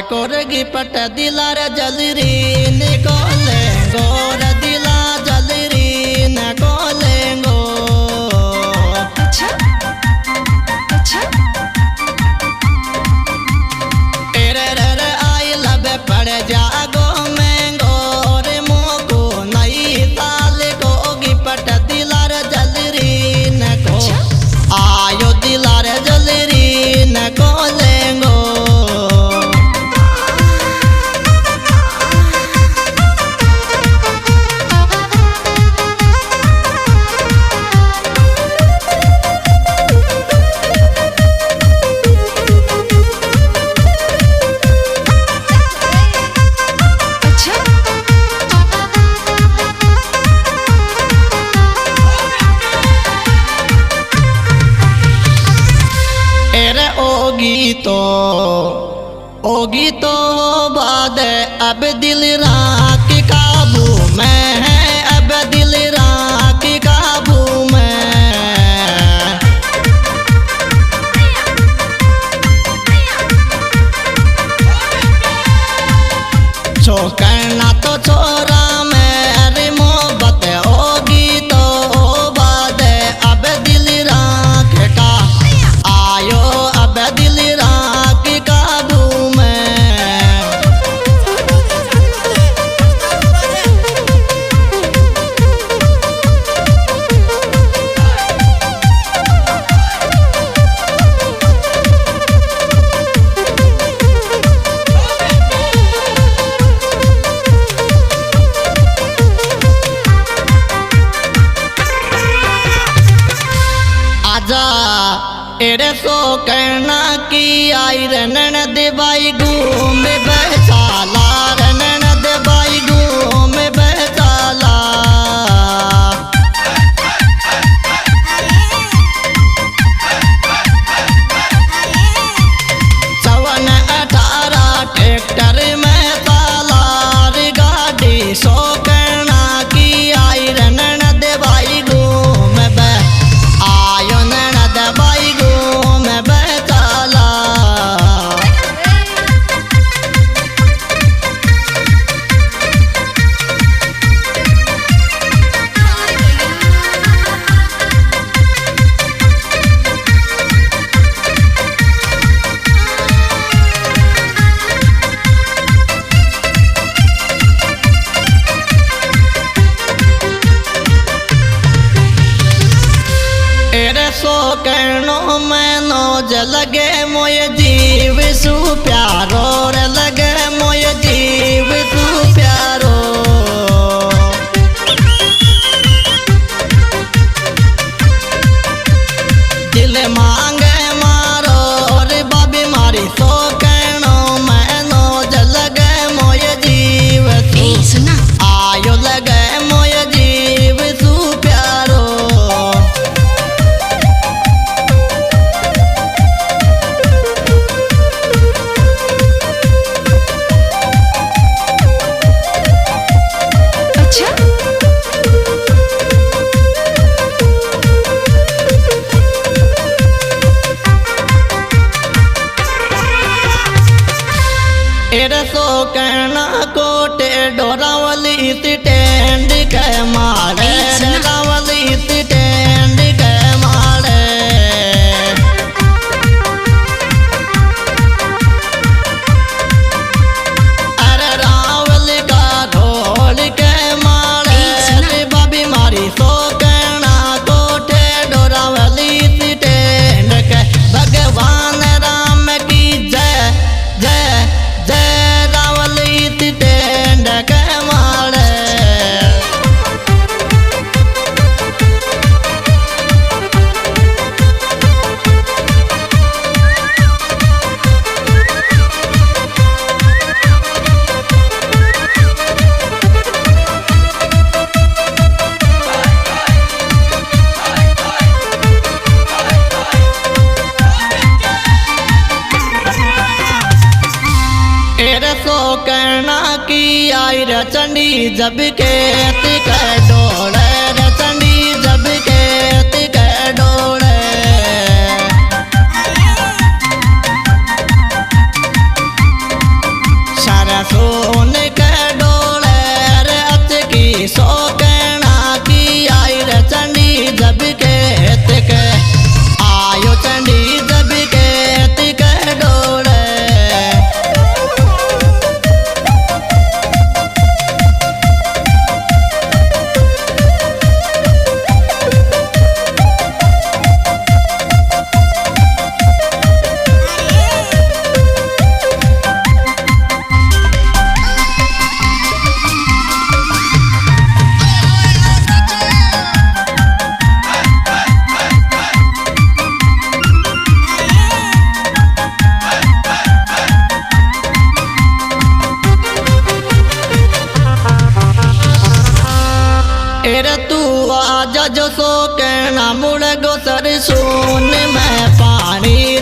कोरगी पट दिलार जलरी निकोले गोर दिला जलरी नकोलेंगो। अच्छा तेरे रे आई लब पड़ जागो मैंगो रे मोको नई ताल कोगी पट दिलार जलरी नको आयो दिलार जलरी नकोलेंगो। ओगी तो बाद अब दिल राख काबू में है, अब दिल राख काबू में। छोकरना तो छोरा मेरी मोहब्बत होगी तो बाद अब दिल राख का आयो, अब दिल राख काबू में। आजा एरे सो करना की आई रनन देवाई घूम बैसाला, रनन देवाई घूम बैसाला। चवन 18 ट्रैक्टर में सालार गाड़ी सो करना की आई रनन देवाई घूम बै आयो नन दबाई घूम बैसाला। एरे सो करनो में नौज लगे मोय जीव सु प्यारो रे लगे मोय जीव सु प्यारो। दिल मांगे मारो रे बाबी मारी सो करनो में नौज लगे मोय जीव सु आयो लगे मोय जीव सु प्यारो। एरे सो कहना कोटे डोरावली स्टैंड के मारे, डोरावली स्टैंड के मारे। अरे रावल का ढोल के मारे बाबी मारी सो कहना कोटे डोरावली स्टैंड के। भगवान राम की जय जय जय रावली स्टैंड के मारे। एरे सो करना की आई रे चंडी जब के तिक डोले, रे चंडी जब के तिक डोले। जजो सो कहना मुड़ गो सरसों मैं पानी